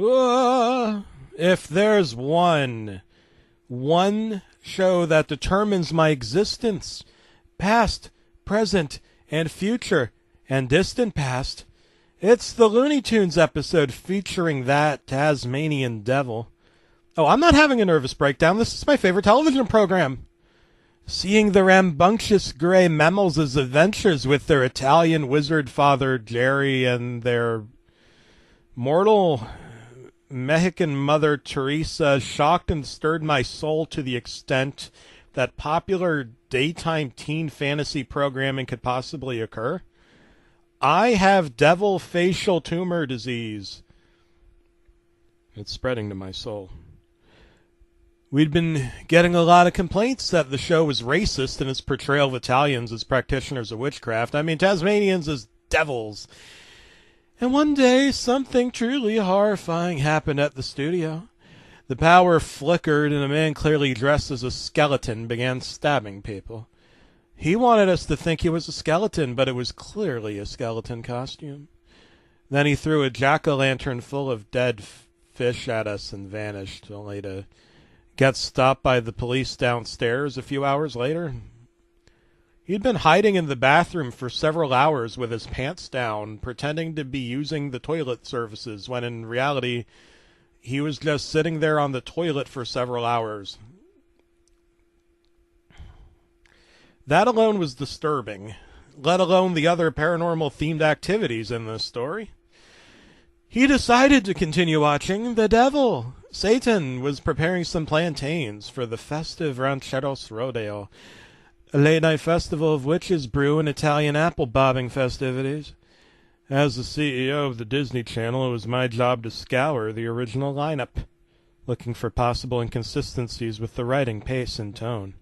If there's one show that determines my existence, past, present, and future, and distant past, it's the Looney Tunes episode featuring that Tasmanian devil. Oh, I'm not having a nervous breakdown. This is my favorite television program. Seeing the rambunctious gray mammals' adventures with their Italian wizard father Jerry and their mortal Mexican mother Teresa shocked and stirred my soul to the extent that popular daytime teen fantasy programming could possibly occur. I have devil facial tumor disease. It's spreading to my soul. We'd been getting a lot of complaints that the show was racist in its portrayal of Italians as practitioners of witchcraft. I mean, Tasmanians as devils. And one day, something truly horrifying happened at the studio. The power flickered, and a man clearly dressed as a skeleton began stabbing people. He wanted us to think he was a skeleton, but it was clearly a skeleton costume. Then he threw a jack-o'-lantern full of dead fish at us and vanished, only to get stopped by the police downstairs a few hours later. He'd been hiding in the bathroom for several hours with his pants down, pretending to be using the toilet services, when in reality he was just sitting there on the toilet for several hours. That alone was disturbing, let alone the other paranormal-themed activities in this story. He decided to continue watching The Devil. Satan was preparing some plantains for the festive Rancheros Rodeo, a late-night festival of witches brew and Italian apple-bobbing festivities. As the CEO of the Disney Channel, it was my job to scour the original lineup, looking for possible inconsistencies with the writing, pace, and tone.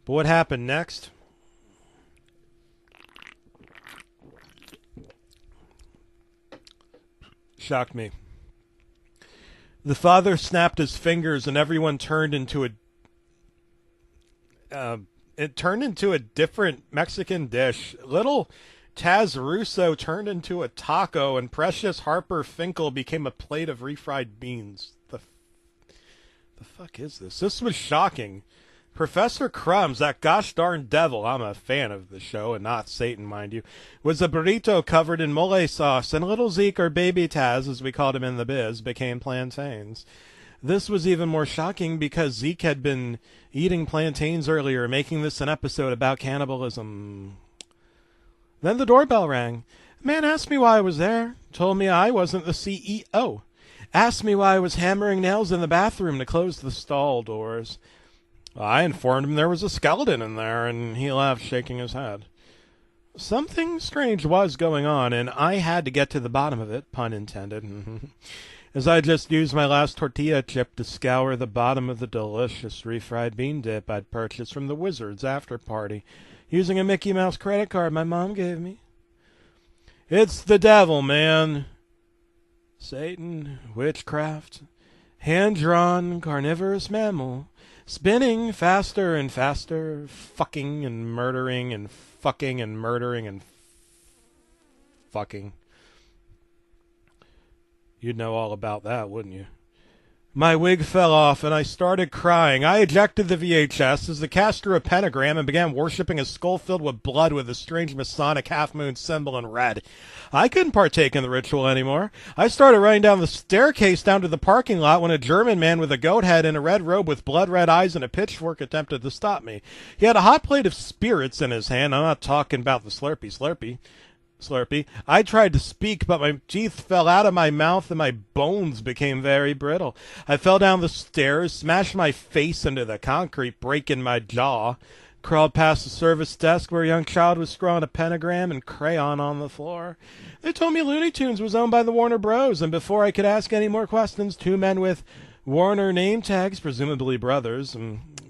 But what happened next? Shocked me. The father snapped his fingers, and everyone turned into a different Mexican dish. Little Taz Russo turned into a taco, and Precious Harper Finkel became a plate of refried beans. The fuck is this? This was shocking. Professor Crumbs, that gosh darn devil, I'm a fan of the show, and not Satan, mind you, was a burrito covered in mole sauce, and little Zeke, or Baby Taz, as we called him in the biz, became plantains. This was even more shocking because Zeke had been eating plantains earlier, making this an episode about cannibalism. Then the doorbell rang. A man asked me why I was there, told me I wasn't the CEO, asked me why I was hammering nails in the bathroom to close the stall doors. I informed him there was a skeleton in there, and he laughed, shaking his head. Something strange was going on, and I had to get to the bottom of it, pun intended, as I just used my last tortilla chip to scour the bottom of the delicious refried bean dip I'd purchased from the Wizards after party, using a Mickey Mouse credit card my mom gave me. It's the devil, man. Satan, witchcraft, hand-drawn carnivorous mammal, spinning faster and faster, fucking and murdering and fucking and murdering and fucking. You'd know all about that, wouldn't you? My wig fell off, and I started crying. I ejected the VHS as the cast drew a pentagram and began worshipping a skull filled with blood with a strange Masonic half-moon symbol in red. I couldn't partake in the ritual anymore. I started running down the staircase down to the parking lot when a German man with a goat head and a red robe with blood-red eyes and a pitchfork attempted to stop me. He had a hot plate of spirits in his hand. I'm not talking about the Slurpee. I tried to speak, but my teeth fell out of my mouth and my bones became very brittle. I fell down the stairs, smashed my face into the concrete, breaking my jaw, crawled past the service desk where a young child was scrawling a pentagram in crayon on the floor. They told me Looney Tunes was owned by the Warner Bros., and before I could ask any more questions, two men with Warner name tags, presumably brothers,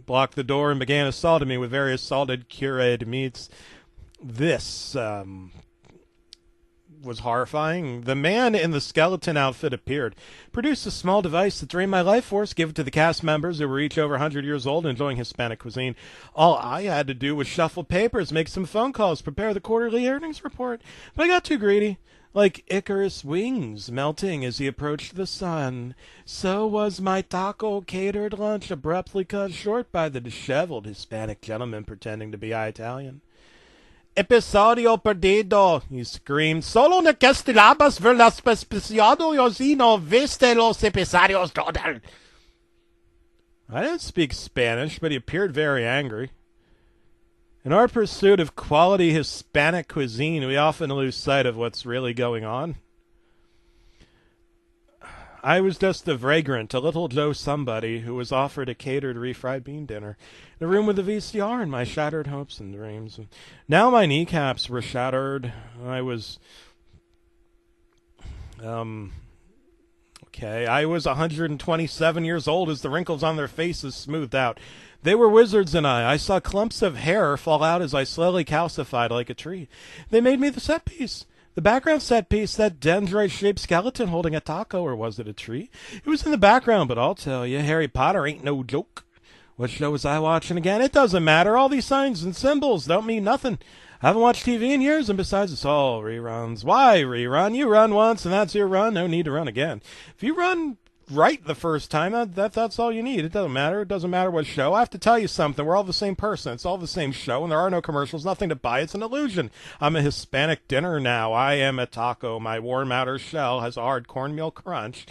blocked the door and began assaulting me with various salted cured meats. was horrifying. The man in the skeleton outfit appeared, produced a small device that drained my life force, gave it to the cast members who were each over 100 years old enjoying Hispanic cuisine. All I had to do was shuffle papers, make some phone calls, prepare the quarterly earnings report. But I got too greedy. Like Icarus' wings melting as he approached the sun, so was my taco catered lunch abruptly cut short by the disheveled Hispanic gentleman pretending to be Italian. Episodio perdido, he screamed. Solo ne castilabas ver las especiado y no viste los episodios total. I didn't speak Spanish, but he appeared very angry. In our pursuit of quality Hispanic cuisine, we often lose sight of what's really going on. I was just a vagrant, a little Joe somebody who was offered a catered refried bean dinner in a room with a VCR and my shattered hopes and dreams. Now my kneecaps were shattered. I was 127 years old as the wrinkles on their faces smoothed out. They were wizards and I saw clumps of hair fall out as I slowly calcified like a tree. They made me the set piece. The background set piece, that dendrite-shaped skeleton holding a taco, or was it a tree? It was in the background, but I'll tell you, Harry Potter ain't no joke. What show was I watching again? It doesn't matter. All these signs and symbols don't mean nothing. I haven't watched TV in years, and besides, it's all reruns. Why rerun? You run once, and that's your run. No need to run again. If you run right the first time, that's all you need. It doesn't matter. It doesn't matter what show. I have to tell you something. We're all the same person. It's all the same show, and there are no commercials, nothing to buy. It's an illusion. I'm a Hispanic dinner now. I am a taco. My warm outer shell has a hard cornmeal crunch,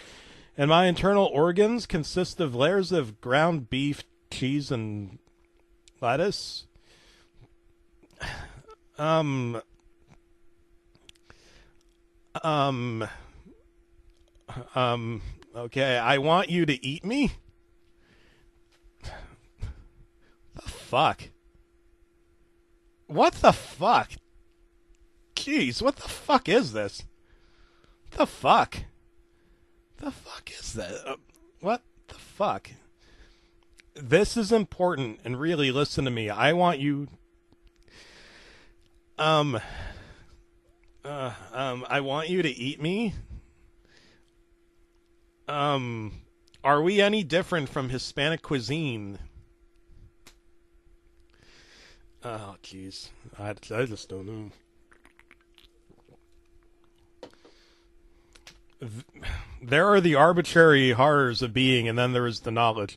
and my internal organs consist of layers of ground beef, cheese, and lettuce. Okay, I want you to eat me? The fuck? What the fuck? Jeez, what the fuck is this? The fuck? The fuck is that? What the fuck? This is important, and really listen to me. I want you... I want you to eat me? Are we any different from Hispanic cuisine? Oh, jeez. I just don't know. There are the arbitrary horrors of being, and then there is the knowledge.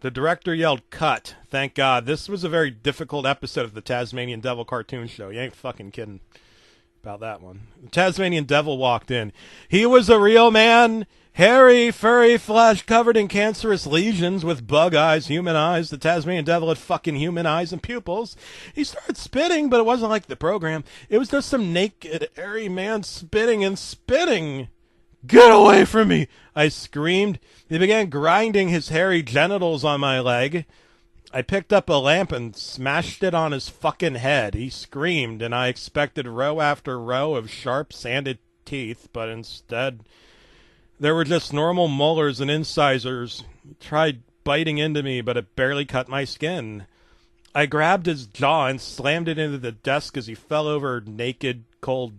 The director yelled, "Cut." Thank God. This was a very difficult episode of the Tasmanian Devil cartoon show. You ain't fucking kidding about that one. The Tasmanian Devil walked in. He was a real man. Hairy, furry flesh covered in cancerous lesions with bug eyes, human eyes. The Tasmanian Devil had fucking human eyes and pupils. He started spitting, but it wasn't like the program. It was just some naked, hairy man spitting and spitting. "Get away from me!" I screamed. He began grinding his hairy genitals on my leg. I picked up a lamp and smashed it on his fucking head. He screamed, and I expected row after row of sharp, sanded teeth, but instead there were just normal molars and incisors. He tried biting into me, but it barely cut my skin. I grabbed his jaw and slammed it into the desk as he fell over naked, cold,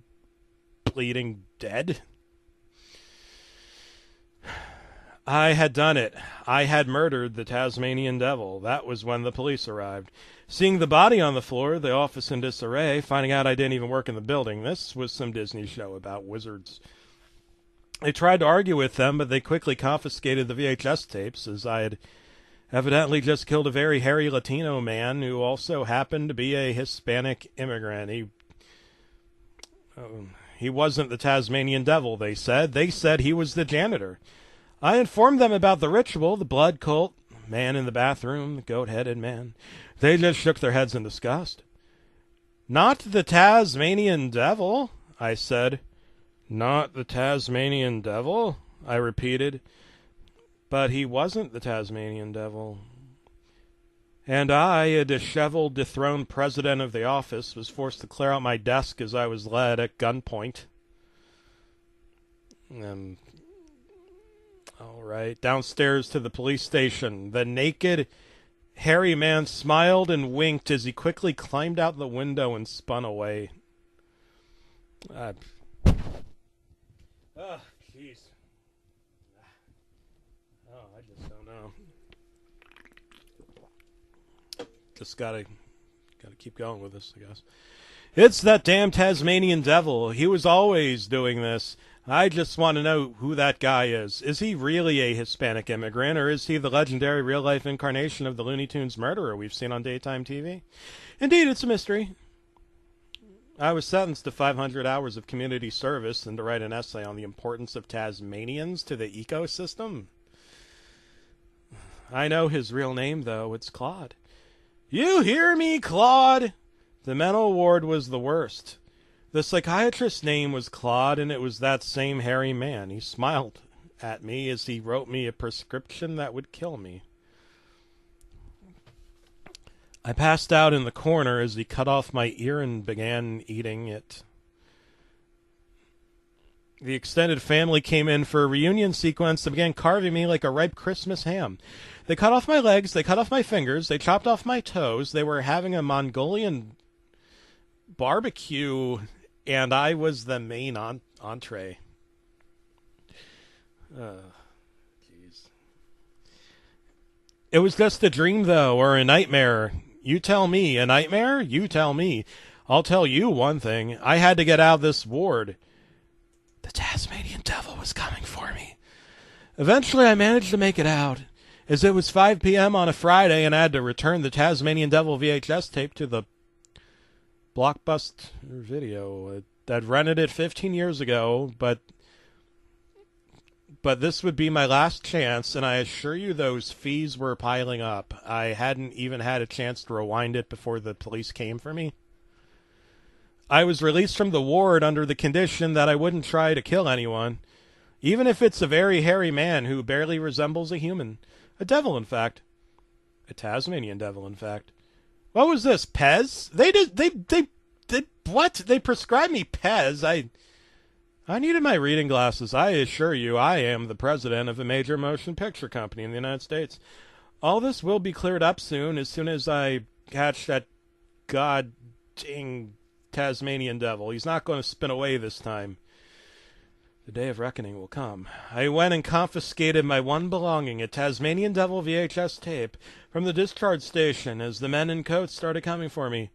bleeding, dead. I had done it. I had murdered the Tasmanian Devil. That was when the police arrived. Seeing the body on the floor, the office in disarray, finding out I didn't even work in the building, this was some Disney show about wizards. They tried to argue with them, but they quickly confiscated the VHS tapes, as I had evidently just killed a very hairy Latino man who also happened to be a Hispanic immigrant. He wasn't the Tasmanian Devil, they said. They said he was the janitor. I informed them about the ritual, the blood cult, man in the bathroom, the goat-headed man. They just shook their heads in disgust. "Not the Tasmanian Devil," I said. "Not the Tasmanian Devil," I repeated. But he wasn't the Tasmanian Devil. And I, a disheveled, dethroned president of the office, was forced to clear out my desk as I was led at gunpoint. All right, downstairs to the police station. The naked, hairy man smiled and winked as he quickly climbed out the window and spun away. Oh, jeez. Oh, I just don't know. Just gotta keep going with this, I guess. It's that damn Tasmanian devil. He was always doing this. I just want to know who that guy is. Is he really a Hispanic immigrant, or is he the legendary real-life incarnation of the Looney Tunes murderer we've seen on daytime TV? Indeed, it's a mystery. I was sentenced to 500 hours of community service and to write an essay on the importance of Tasmanians to the ecosystem. I know his real name, though. It's Claude. You hear me, Claude? The mental ward was the worst. The psychiatrist's name was Claude, and it was that same hairy man. He smiled at me as he wrote me a prescription that would kill me. I passed out in the corner as he cut off my ear and began eating it. The extended family came in for a reunion sequence and began carving me like a ripe Christmas ham. They cut off my legs, they cut off my fingers, they chopped off my toes. They were having a Mongolian barbecue, and I was the main entree. Jeez. It was just a dream, though, or a nightmare. You tell me. A nightmare? You tell me. I'll tell you one thing. I had to get out of this ward. The Tasmanian devil was coming for me. Eventually, I managed to make it out, as it was 5 p.m. on a Friday, and I had to return the Tasmanian devil VHS tape to the Blockbuster video. I'd rented it 15 years ago, but this would be my last chance, and I assure you those fees were piling up. I hadn't even had a chance to rewind it before the police came for me. I was released from the ward under the condition that I wouldn't try to kill anyone, even if it's a very hairy man who barely resembles a human. A devil, in fact. A Tasmanian devil, in fact. What was this, Pez? They what? They prescribed me Pez. I needed my reading glasses. I assure you, I am the president of a major motion picture company in the United States. All this will be cleared up soon as I catch that god-dang Tasmanian devil. He's not going to spin away this time. The day of reckoning will come. I went and confiscated my one belonging, a Tasmanian devil VHS tape, from the discharge station as the men in coats started coming for me.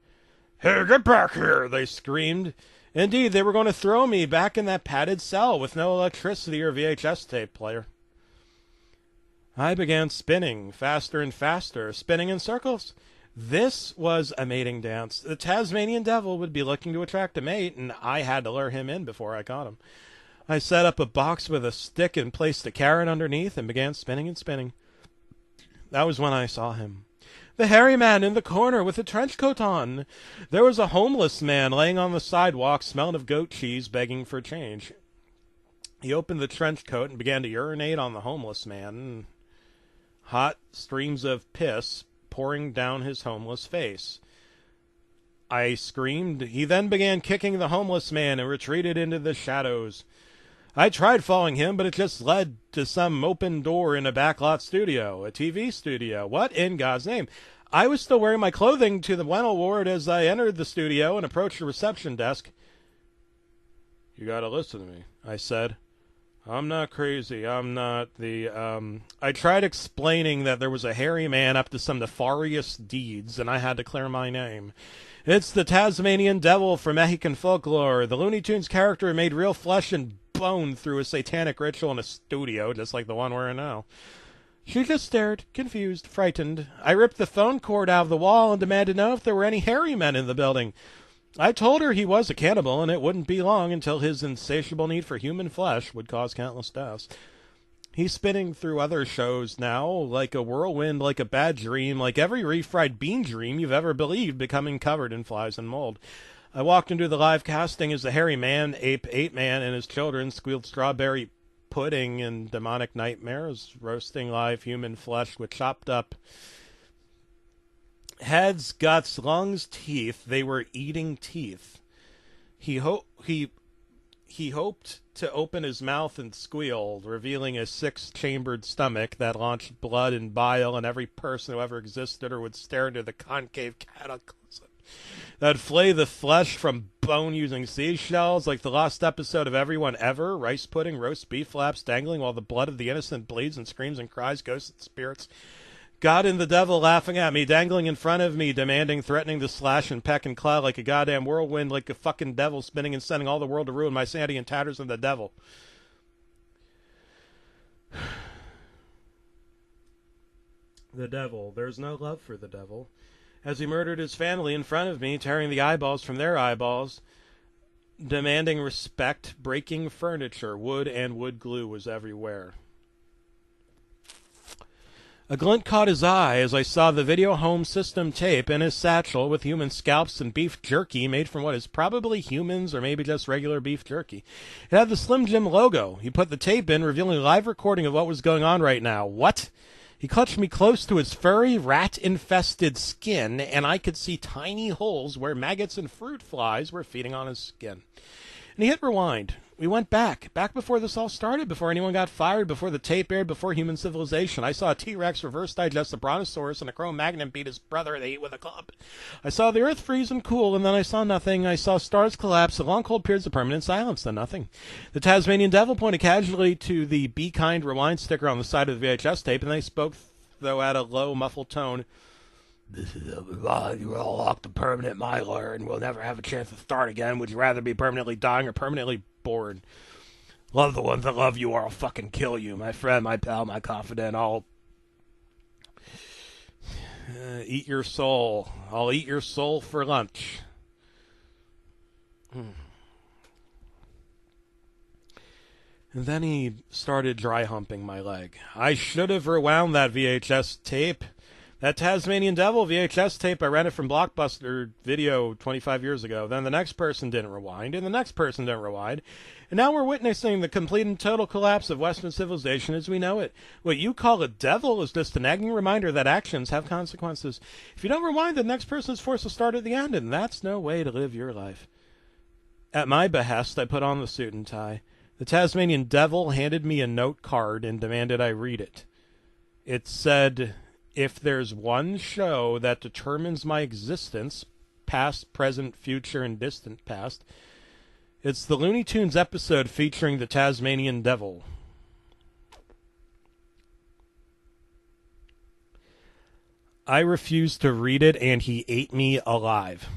"Hey, get back here!" they screamed. Indeed, they were going to throw me back in that padded cell with no electricity or VHS tape player. I began spinning, faster and faster, spinning in circles. This was a mating dance. The Tasmanian devil would be looking to attract a mate, and I had to lure him in before I caught him. I set up a box with a stick and placed a carrot underneath and began spinning and spinning. That was when I saw him. The hairy man in the corner with a trench coat on. There was a homeless man laying on the sidewalk, smelling of goat cheese, begging for change. He opened the trench coat and began to urinate on the homeless man. Hot streams of piss pouring down his homeless face. I screamed. He then began kicking the homeless man and retreated into the shadows. I tried following him, but it just led to some open door in a backlot studio, a TV studio. What in God's name? I was still wearing my clothing to the mental ward as I entered the studio and approached the reception desk. "You gotta listen to me," I said. "I'm not crazy. I'm not the, I tried explaining that there was a hairy man up to some nefarious deeds, and I had to clear my name. It's the Tasmanian devil from Mexican folklore. The Looney Tunes character made real flesh and bone through a satanic ritual in a studio, just like the one we're in now." She just stared, confused, frightened. I ripped the phone cord out of the wall and demanded to know if there were any hairy men in the building. I told her he was a cannibal, and it wouldn't be long until his insatiable need for human flesh would cause countless deaths. He's spinning through other shows now, like a whirlwind, like a bad dream, like every refried bean dream you've ever believed, becoming covered in flies and mold. I walked into the live casting as the hairy man, ape man, and his children squealed strawberry pudding and demonic nightmares, roasting live human flesh with chopped up heads, guts, lungs, teeth. They were eating teeth. He hoped to open his mouth and squealed, revealing a six-chambered stomach that launched blood and bile on every person who ever existed or would stare into the concave cataclysm that flay the flesh from bone using seashells, like the lost episode of Everyone Ever, rice pudding, roast beef flaps dangling while the blood of the innocent bleeds and screams and cries, ghosts and spirits. God and the devil laughing at me, dangling in front of me, demanding, threatening to slash and peck and claw like a goddamn whirlwind, like a fucking devil spinning and sending all the world to ruin, my sanity and tatters and the devil. The devil. There's no love for the devil. As he murdered his family in front of me, tearing the eyeballs from their eyeballs, demanding respect, breaking furniture, wood and wood glue was everywhere. A glint caught his eye as I saw the video home system tape in his satchel with human scalps and beef jerky made from what is probably humans or maybe just regular beef jerky. It had the Slim Jim logo. He put the tape in, revealing a live recording of what was going on right now. What? He clutched me close to his furry, rat-infested skin, and I could see tiny holes where maggots and fruit flies were feeding on his skin. And he hit rewind. We went back before this all started, before anyone got fired, before the tape aired, before human civilization. I saw a T-Rex reverse digest a brontosaurus and a Cro-Magnon beat his brother at 8 with a club. I saw the earth freeze and cool, and then I saw nothing. I saw stars collapse, and long cold periods of permanent silence, then nothing. The Tasmanian devil pointed casually to the Be Kind rewind sticker on the side of the VHS tape, and they spoke, though at a low, muffled tone. This is you're all locked to permanent miler, and we'll never have a chance to start again. Would you rather be permanently dying or permanently bored? Love the ones that love you or I'll fucking kill you. My friend, my pal, my confidant, I'll eat your soul. I'll eat your soul for lunch. And then he started dry humping my leg. I should have rewound that VHS tape. That Tasmanian Devil VHS tape, I rented from Blockbuster Video 25 years ago. Then the next person didn't rewind, and the next person didn't rewind. And now we're witnessing the complete and total collapse of Western civilization as we know it. What you call a devil is just a nagging reminder that actions have consequences. If you don't rewind, the next person is forced to start at the end, and that's no way to live your life. At my behest, I put on the suit and tie. The Tasmanian Devil handed me a note card and demanded I read it. It said, if there's one show that determines my existence, past, present, future, and distant past, it's the Looney Tunes episode featuring the Tasmanian Devil. I refused to read it, and he ate me alive.